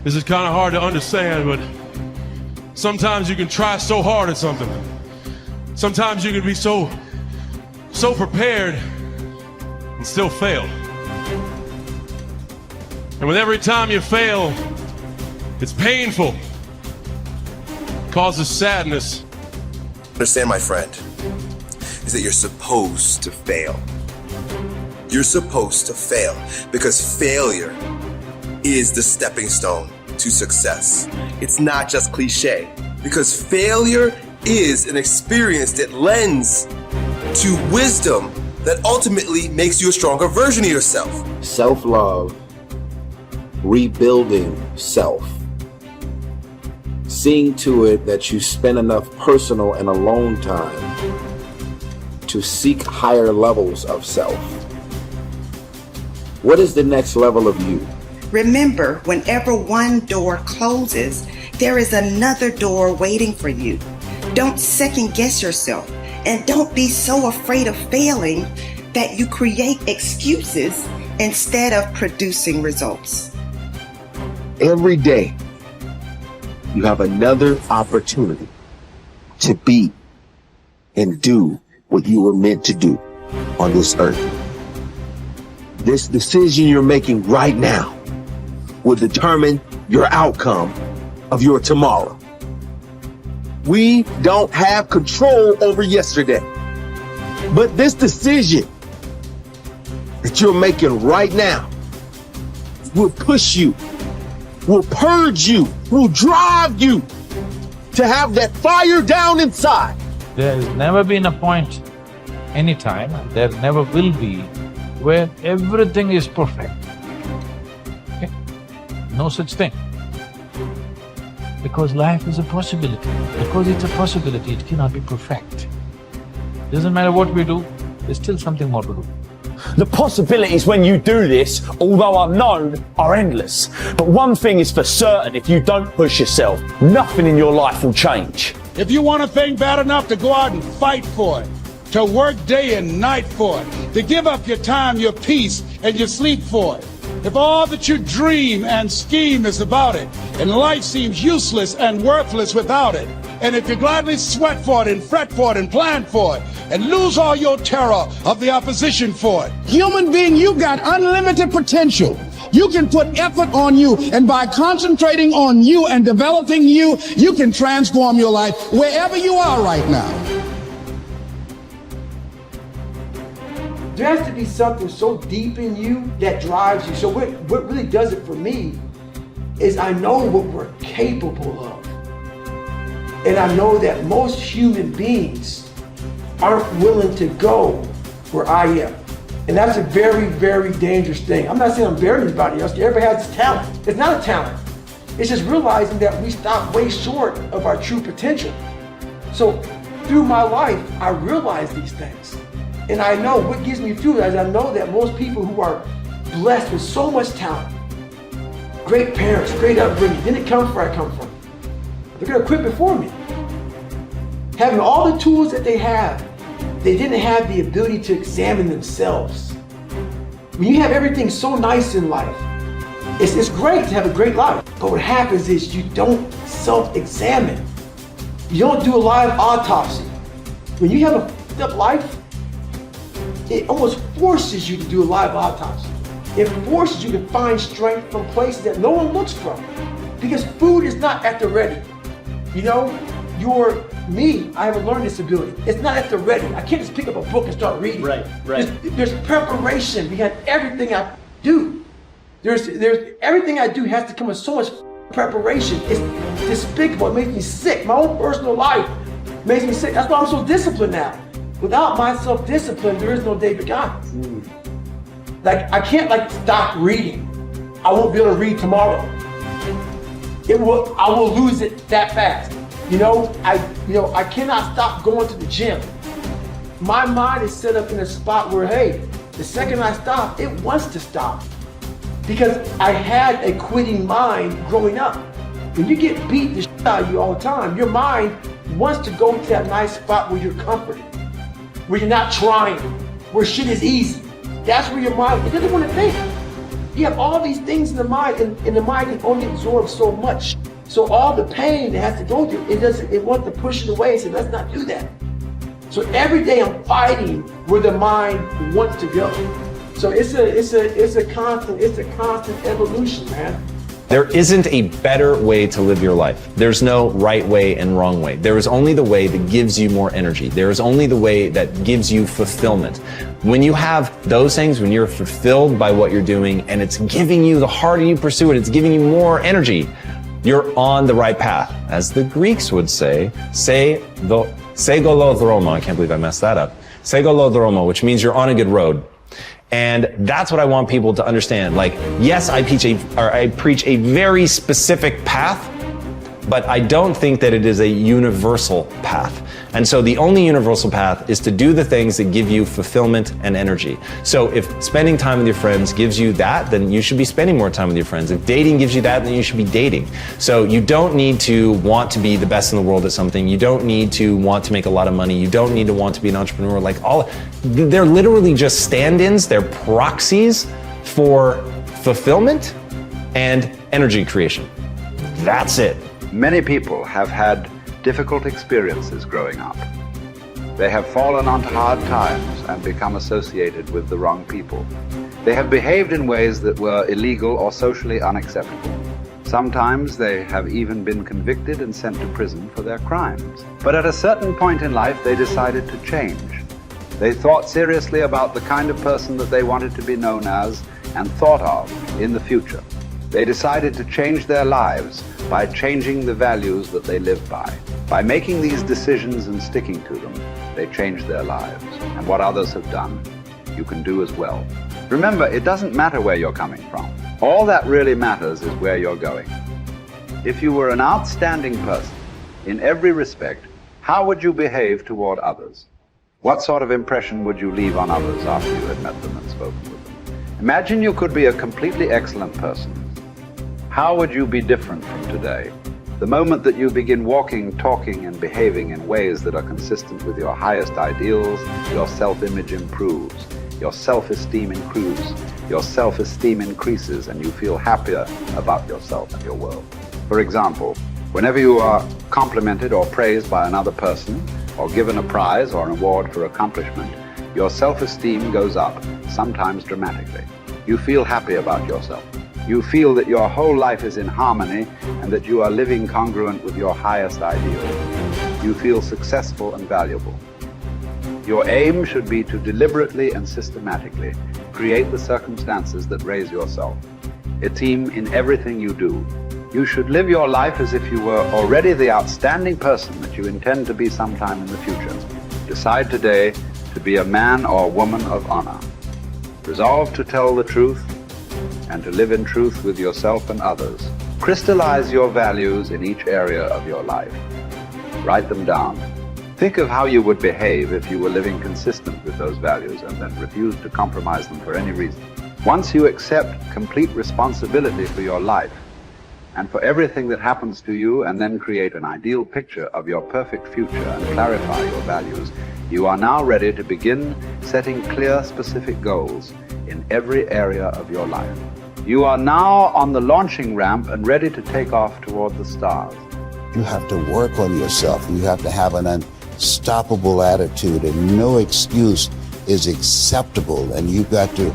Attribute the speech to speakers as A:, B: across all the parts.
A: This is kind of hard to understand, but sometimes you can try so hard at something. Sometimes you can be so prepared and still fail. And with every time you fail, it's painful. It causes sadness.
B: Understand, my friend, is that you're supposed to fail. You're supposed to fail because failure is the stepping stone to success. It's not just cliche, because failure is an experience that lends to wisdom that ultimately makes you a stronger version of yourself.
C: Self-love, rebuilding self, seeing to it that you spend enough personal and alone time to seek higher levels of self. What is the next level of you?
D: Remember, whenever one door closes, there is another door waiting for you. Don't second guess yourself, and don't be so afraid of failing that you create excuses instead of producing results.
C: Every day, you have another opportunity to be and do what you were meant to do on this earth. This decision you're making right now will determine your outcome of your tomorrow. We don't have control over yesterday, but this decision that you're making right now will push you, will purge you, will drive you to have that fire down inside.
E: There has never been a point, anytime, and there never will be, where everything is perfect. Okay? No such thing. Because life is a possibility. Because it's a possibility, it cannot be perfect. Doesn't matter what we do, there's still something more to do.
F: The possibilities when you do this, although unknown, are endless. But one thing is for certain, if you don't push yourself, nothing in your life will change.
G: If you want a thing bad enough to go out and fight for it, to work day and night for it, to give up your time, your peace, and your sleep for it, if all that you dream and scheme is about it, and life seems useless and worthless without it, and if you gladly sweat for it and fret for it and plan for it, and lose all your terror of the opposition for it, human being, you've got unlimited potential. You can put effort on you, and by concentrating on you and developing you, you can transform your life wherever you are right now.
H: There has to be something so deep in you that drives you. So what really does it for me is I know what we're capable of. And I know that most human beings aren't willing to go where I am. And that's a very, very dangerous thing. I'm not saying I'm better than anybody else. Everybody has this talent. It's not a talent. It's just realizing that we stop way short of our true potential. So through my life, I realize these things. And I know what gives me fuel is I know that most people who are blessed with so much talent, great parents, great upbringing, didn't come from where I come from. They're gonna quit before me. Having all the tools that they have, they didn't have the ability to examine themselves. When you have everything so nice in life, it's great to have a great life. But what happens is you don't self-examine. You don't do a live autopsy. When you have a fucked up life, it almost forces you to do a live autopsy. It forces you to find strength from places that no one looks from. Because food is not at the ready. You know, I have a learning disability. It's not at the ready. I can't just pick up a book and start reading.
F: Right.
H: There's preparation behind everything I do. There's everything I do has to come with so much preparation. It's despicable. It makes me sick. My own personal life makes me sick. That's why I'm so disciplined now. Without my self-discipline, there is no David Goggins. Like, I can't stop reading. I won't be able to read tomorrow. I will lose it that fast. I cannot stop going to the gym. My mind is set up in a spot where, hey, the second I stop, it wants to stop. Because I had a quitting mind growing up. When you get beat the shit out of you all the time, your mind wants to go to that nice spot where you're comforted, where you're not trying, where shit is easy. That's where your mind, it doesn't want to think. You have all these things in the mind, and the mind can only absorb so much. So all the pain it has to go through, it wants to push it away and say, let's not do that. So every day I'm fighting where the mind wants to go. So it's a constant evolution, man.
I: There isn't a better way to live your life. There's no right way and wrong way. There is only the way that gives you more energy. There is only the way that gives you fulfillment. When you have those things, when you're fulfilled by what you're doing and it's giving you, the harder you pursue it, it's giving you more energy, you're on the right path. As the Greeks would say, segolodroma, I can't believe I messed that up. Segolodroma, which means you're on a good road. And that's what I want people to understand. Like, yes, I preach a very specific path, but I don't think that it is a universal path. And so the only universal path is to do the things that give you fulfillment and energy. So if spending time with your friends gives you that, then you should be spending more time with your friends. If dating gives you that, then you should be dating. So you don't need to want to be the best in the world at something. You don't need to want to make a lot of money. You don't need to want to be an entrepreneur. They're literally just stand-ins. They're proxies for fulfillment and energy creation. That's it.
J: Many people have had difficult experiences growing up. They have fallen onto hard times and become associated with the wrong people. They have behaved in ways that were illegal or socially unacceptable. Sometimes they have even been convicted and sent to prison for their crimes. But at a certain point in life, they decided to change. They thought seriously about the kind of person that they wanted to be known as and thought of in the future. They decided to change their lives by changing the values that they live by. By making these decisions and sticking to them, they changed their lives. And what others have done, you can do as well. Remember, it doesn't matter where you're coming from. All that really matters is where you're going. If you were an outstanding person in every respect, how would you behave toward others? What sort of impression would you leave on others after you had met them and spoken with them? Imagine you could be a completely excellent person. How would you be different from today? The moment that you begin walking, talking, and behaving in ways that are consistent with your highest ideals, your self-image improves, your self-esteem improves, your self-esteem increases, and you feel happier about yourself and your world. For example, whenever you are complimented or praised by another person, or given a prize or an award for accomplishment, your self-esteem goes up, sometimes dramatically. You feel happy about yourself. You feel that your whole life is in harmony and that you are living congruent with your highest ideals. You feel successful and valuable. Your aim should be to deliberately and systematically create the circumstances that raise yourself. Esteem in everything you do. You should live your life as if you were already the outstanding person that you intend to be sometime in the future. Decide today to be a man or woman of honor. Resolve to tell the truth and to live in truth with yourself and others. Crystallize your values in each area of your life. Write them down. Think of how you would behave if you were living consistent with those values and then refused to compromise them for any reason. Once you accept complete responsibility for your life and for everything that happens to you, and then create an ideal picture of your perfect future and clarify your values, you are now ready to begin setting clear, specific goals in every area of your life. You are now on the launching ramp and ready to take off toward the stars.
K: You have to work on yourself. You have to have an unstoppable attitude, and no excuse is acceptable. And you've got to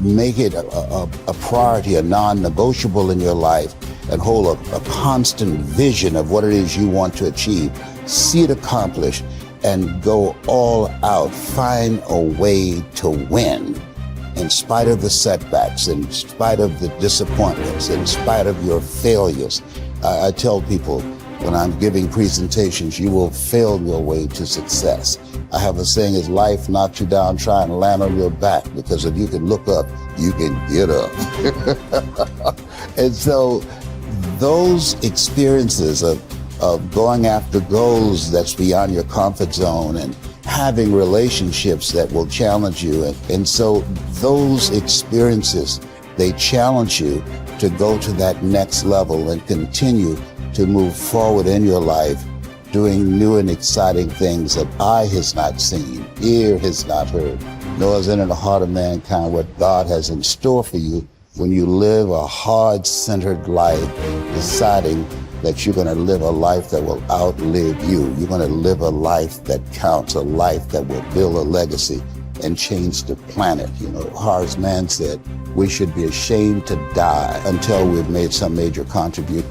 K: make it a priority, a non-negotiable in your life, and hold a constant vision of what it is you want to achieve. See it accomplished and go all out. Find a way to win in spite of the setbacks, in spite of the disappointments, in spite of your failures. I tell people when I'm giving presentations, you will fail your way to success. I have a saying, is life knocks you down, try and land on your back, because if you can look up, you can get up. And so those experiences of going after goals that's beyond your comfort zone and having relationships that will challenge you. And so those experiences, they challenge you to go to that next level and continue to move forward in your life, doing new and exciting things that eye has not seen, ear has not heard, nor is it in the heart of mankind what God has in store for you when you live a heart-centered life, deciding that you're going to live a life that will outlive you. You're going to live a life that counts, a life that will build a legacy and change the planet. You know, Horace Mann said, we should be ashamed to die until we've made some major contribution